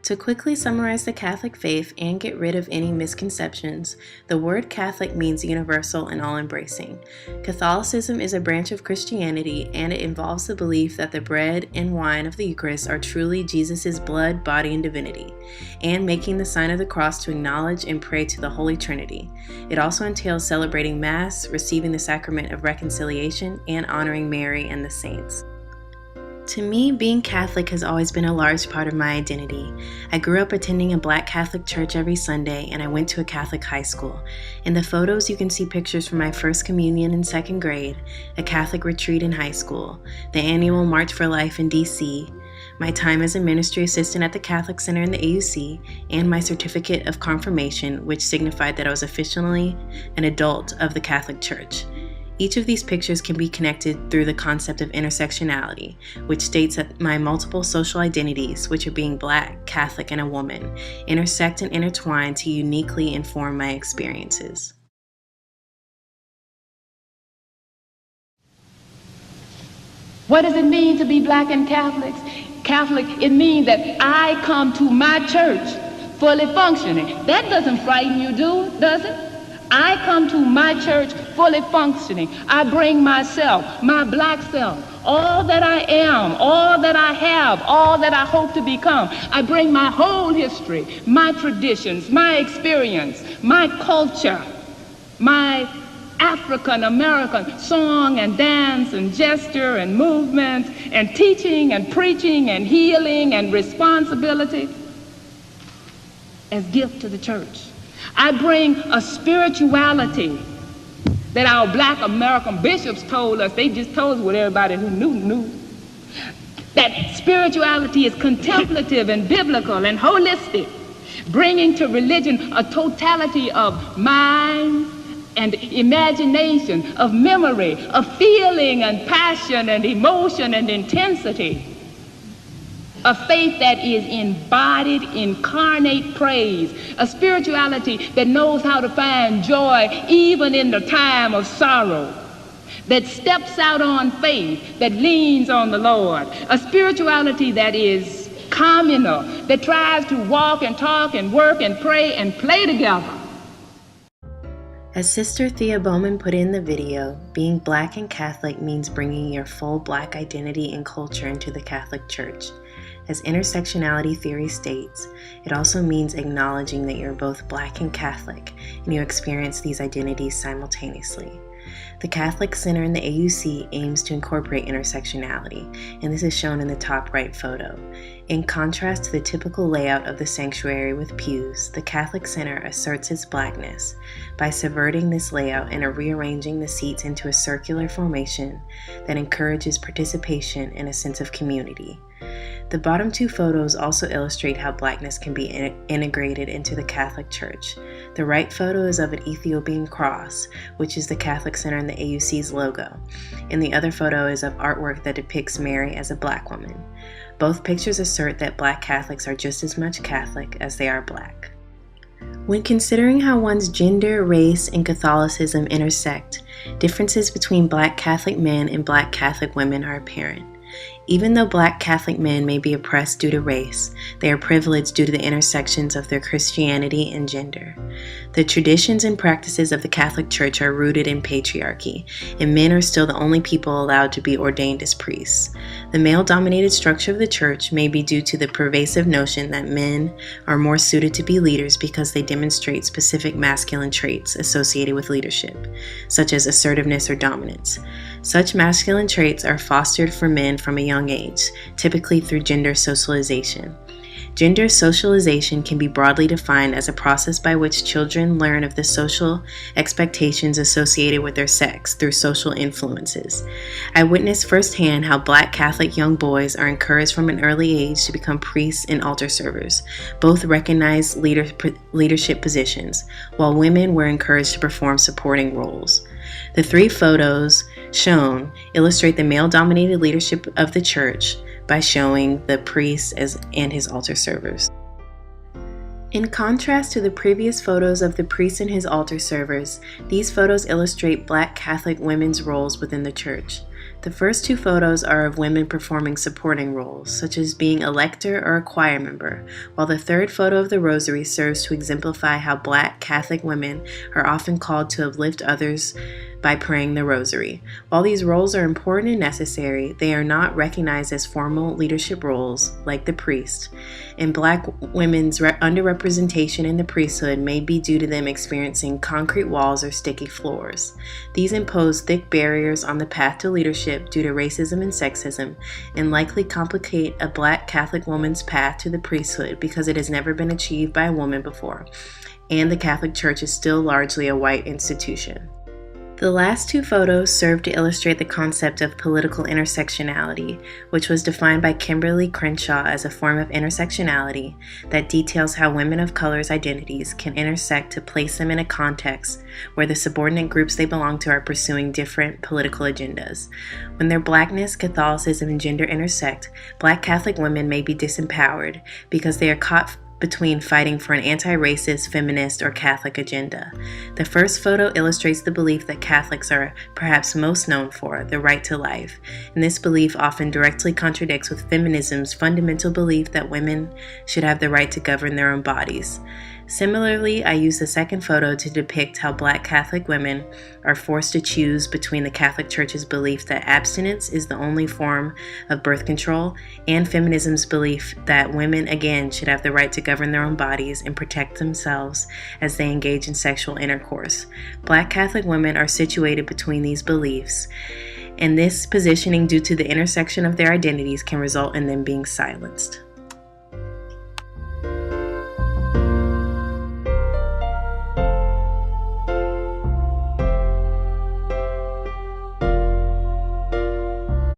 To quickly summarize the Catholic faith and get rid of any misconceptions, the word Catholic means universal and all-embracing. Catholicism is a branch of Christianity, and it involves the belief that the bread and wine of the Eucharist are truly Jesus' blood, body, and divinity, and making the sign of the cross to acknowledge and pray to the Holy Trinity. It also entails celebrating Mass, receiving the sacrament of reconciliation, and honoring Mary and the saints. To me, being Catholic has always been a large part of my identity. I grew up attending a Black Catholic church every Sunday, and I went to a Catholic high school. In the photos, you can see pictures from my first communion in second grade, a Catholic retreat in high school, the annual March for Life in DC, my time as a ministry assistant at the Catholic Center in the AUC, and my certificate of confirmation, which signified that I was officially an adult of the Catholic Church. Each of these pictures can be connected through the concept of intersectionality, which states that my multiple social identities, which are being Black, Catholic, and a woman, intersect and intertwine to uniquely inform my experiences. What does it mean to be Black and Catholics? Catholic, it means that I come to my church fully functioning. That doesn't frighten you, does it? I come to my church fully functioning. I bring myself, my Black self, all that I am, all that I have, all that I hope to become. I bring my whole history, my traditions, my experience, my culture, my African American song and dance and gesture and movement and teaching and preaching and healing and responsibility as gift to the church. I bring a spirituality that our Black American bishops told us. They just told us what everybody who knew. That spirituality is contemplative and biblical and holistic, bringing to religion a totality of mind and imagination, of memory, of feeling and passion and emotion and intensity. A faith that is embodied, incarnate praise. A spirituality that knows how to find joy even in the time of sorrow. That steps out on faith, that leans on the Lord. A spirituality that is communal, that tries to walk and talk and work and pray and play together. As Sister Thea Bowman put in the video, being Black and Catholic means bringing your full Black identity and culture into the Catholic Church. As intersectionality theory states, it also means acknowledging that you're both Black and Catholic, and you experience these identities simultaneously. The Catholic Center in the AUC aims to incorporate intersectionality, and this is shown in the top right photo. In contrast to the typical layout of the sanctuary with pews, the Catholic Center asserts its Blackness by subverting this layout and rearranging the seats into a circular formation that encourages participation and a sense of community. The bottom two photos also illustrate how Blackness can be integrated into the Catholic Church. The right photo is of an Ethiopian cross, which is the Catholic Center in the AUC's logo, and the other photo is of artwork that depicts Mary as a Black woman. Both pictures assert that Black Catholics are just as much Catholic as they are Black. When considering how one's gender, race, and Catholicism intersect, differences between Black Catholic men and Black Catholic women are apparent. Even though Black Catholic men may be oppressed due to race, they are privileged due to the intersections of their Christianity and gender. The traditions and practices of the Catholic Church are rooted in patriarchy, and men are still the only people allowed to be ordained as priests. The male-dominated structure of the Church may be due to the pervasive notion that men are more suited to be leaders because they demonstrate specific masculine traits associated with leadership, such as assertiveness or dominance. Such masculine traits are fostered for men from a young age, typically through gender socialization. Gender socialization can be broadly defined as a process by which children learn of the social expectations associated with their sex through social influences. I witnessed firsthand how Black Catholic young boys are encouraged from an early age to become priests and altar servers, both recognized leadership positions, while women were encouraged to perform supporting roles. The three photos shown illustrate the male-dominated leadership of the Church by showing the priest and his altar servers. In contrast to the previous photos of the priest and his altar servers, these photos illustrate Black Catholic women's roles within the Church. The first two photos are of women performing supporting roles, such as being a lector or a choir member, while the third photo of the rosary serves to exemplify how Black Catholic women are often called to uplift others by praying the rosary. While these roles are important and necessary, they are not recognized as formal leadership roles like the priest. And Black women's underrepresentation in the priesthood may be due to them experiencing concrete walls or sticky floors. These impose thick barriers on the path to leadership due to racism and sexism, and likely complicate a Black Catholic woman's path to the priesthood because it has never been achieved by a woman before, and the Catholic Church is still largely a white institution. The last two photos serve to illustrate the concept of political intersectionality, which was defined by Kimberly Crenshaw as a form of intersectionality that details how women of color's identities can intersect to place them in a context where the subordinate groups they belong to are pursuing different political agendas. When their Blackness, Catholicism, and gender intersect, Black Catholic women may be disempowered because they are caught between fighting for an anti-racist, feminist, or Catholic agenda. The first photo illustrates the belief that Catholics are perhaps most known for, the right to life, and this belief often directly contradicts with feminism's fundamental belief that women should have the right to govern their own bodies. Similarly, I use the second photo to depict how Black Catholic women are forced to choose between the Catholic Church's belief that abstinence is the only form of birth control and feminism's belief that women, again, should have the right to govern their own bodies and protect themselves as they engage in sexual intercourse. Black Catholic women are situated between these beliefs, and this positioning due to the intersection of their identities can result in them being silenced.